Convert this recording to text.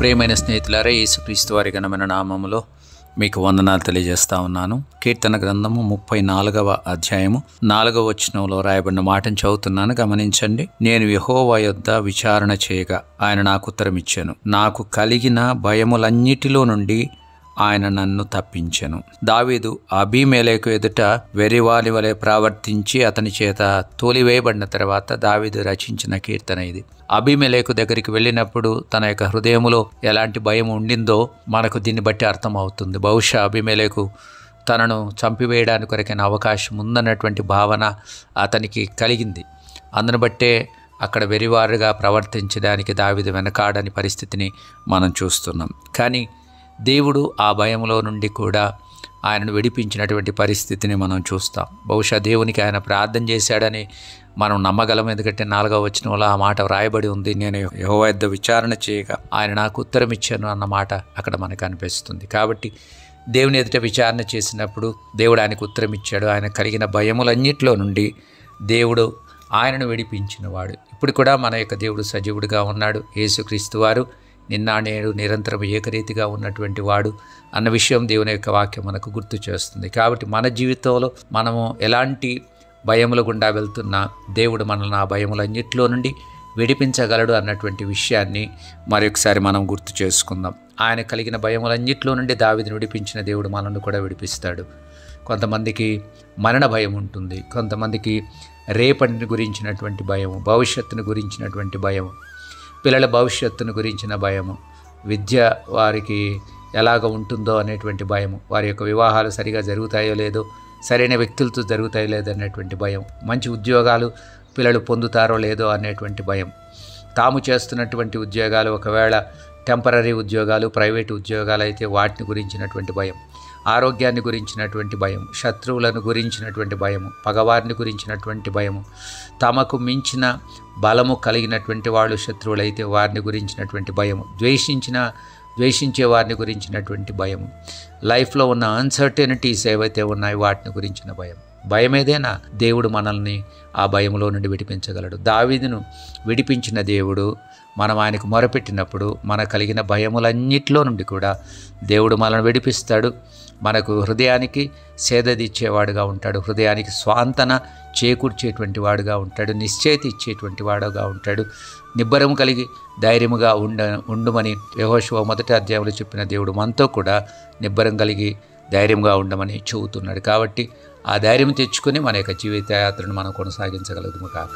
ప్రియమైన స్నేహితులారా, యేసుక్రీస్తు వారి ఘనమైన నామములో మీకు వందనాలు తెలియజేస్తా ఉన్నాను. కీర్తన గ్రంథము 34వ అధ్యాయము 4వ వచనంలో రాయబడిన మాటను చదువుతున్నాను, గమనించండి. నేను యెహోవా యొద్ద విచారణ చేయగా ఆయన నాకు ఉత్తరం ఇచ్చెను. నాకు కలిగిన భయములన్నిటిలో నుండి ఆయన నన్ను తప్పించెను. దావీదు అబీమెలెకు ఎదుట వెర్రివాని వలె ప్రవర్తించి అతని చేత తోలివేయబడిన తర్వాత దావీదు రచించిన కీర్తన ఇది. అబీమెలెకు దగ్గరికి వెళ్ళినప్పుడు తన యొక్క హృదయములో ఎలాంటి భయం ఉండిందో మనకు దీన్ని బట్టి అర్థమవుతుంది. బహుశా అబీమెలెకు తనను చంపివేయడానికి కొరకైన అవకాశం ఉందన్నటువంటి భావన అతనికి కలిగింది. అందును బట్టే అక్కడ వెర్రివారుగా ప్రవర్తించడానికి దావీదు వెనకాడని పరిస్థితిని మనం చూస్తున్నాం. కానీ దేవుడు ఆ భయంలో నుండి కూడా ఆయనను విడిపించినటువంటి పరిస్థితిని మనం చూస్తాం. బహుశా దేవునికి ఆయన ప్రార్థన చేశాడని మనం నమ్మగలం. ఎందుకంటే 4వ వచనంలో ఆ మాట వ్రాయబడి ఉంది, నేను యెహోవా యొద్ద విచారణ చేయగా ఆయన నాకు ఉత్తరం ఇచ్చాను అన్న మాట అక్కడ మనకు అనిపిస్తుంది. కాబట్టి దేవుని ఎదుట విచారణ చేసినప్పుడు దేవుడు ఆయనకు ఉత్తరం ఇచ్చాడు. ఆయన కలిగిన భయములన్నిటిలో నుండి దేవుడు ఆయనను విడిపించినవాడు. ఇప్పుడు కూడా మన యొక్క దేవుడు సజీవుడిగా ఉన్నాడు. యేసుక్రీస్తు వారు నిన్న నేడు నిరంతరం ఏకరీతిగా ఉన్నటువంటి వాడు అన్న విషయం దేవుని యొక్క వాక్యం మనకు గుర్తు చేస్తుంది. కాబట్టి మన జీవితంలో మనము ఎలాంటి భయముల గుండా వెళ్తున్నా దేవుడు మనల్ని ఆ భయములన్నిటిలో నుండి విడిపించగలడు అన్నటువంటి విషయాన్ని మరొకసారి మనం గుర్తు చేసుకుందాం. ఆయన కలిగిన భయములన్నిటిలో నుండి దావీదును విడిపించిన దేవుడు మనల్ని కూడా విడిపిస్తాడు. కొంతమందికి మరణ భయం ఉంటుంది, కొంతమందికి రేపటిని గురించినటువంటి భయము, భవిష్యత్తును గురించినటువంటి భయము, పిల్లల భవిష్యత్తును గురించిన భయము, విద్య వారికి ఎలాగ ఉంటుందో అనేటువంటి భయము, వారి యొక్క వివాహాలు సరిగా జరుగుతాయో లేదో, సరైన వ్యక్తులతో జరుగుతాయో లేదో అనేటువంటి భయం, మంచి ఉద్యోగాలు పిల్లలు పొందుతారో లేదో అనేటువంటి భయం, తాము చేస్తున్నటువంటి ఉద్యోగాలు ఒకవేళ టెంపరరీ ఉద్యోగాలు, ప్రైవేటు ఉద్యోగాలు అయితే వాటిని గురించినటువంటి భయం, ఆరోగ్యాన్ని గురించినటువంటి భయం, శత్రువులను గురించినటువంటి భయము, పగవారిని గురించినటువంటి భయము, తమకు మించిన బలము కలిగినటువంటి వాళ్ళు శత్రువులైతే వారిని గురించినటువంటి భయము, ద్వేషించే వారిని గురించినటువంటి భయము, లైఫ్లో ఉన్న అన్సర్టెనిటీస్ ఏవైతే ఉన్నాయో వాటిని గురించిన భయం. భయమేదైనా దేవుడు మనల్ని ఆ భయంలో నుండి విడిపించగలడు. దావీదును విడిపించిన దేవుడు మనం ఆయనకు మొరపెట్టినప్పుడు మన కలిగిన భయములన్నిటిలో నుండి కూడా దేవుడు మనల్ని విడిపిస్తాడు. మనకు హృదయానికి సేదదీచ్చేవాడుగా ఉంటాడు, హృదయానికి స్వాంతన చేకూర్చేటువంటి వాడుగా ఉంటాడు, నిశ్చయిత ఇచ్చేటువంటి వాడుగా ఉంటాడు. నిబ్బరం కలిగి ధైర్యముగా ఉండమని యెహోషువ 1వ అధ్యాయంలో చెప్పిన దేవుడు మనతో కూడా నిబ్బరం కలిగి ధైర్యంగా ఉండమని చెబుతున్నాడు. కాబట్టి ఆ ధైర్యం తెచ్చుకొని మన యొక్క జీవిత యాత్రను మనం కొనసాగించగలుగుతాము కాక.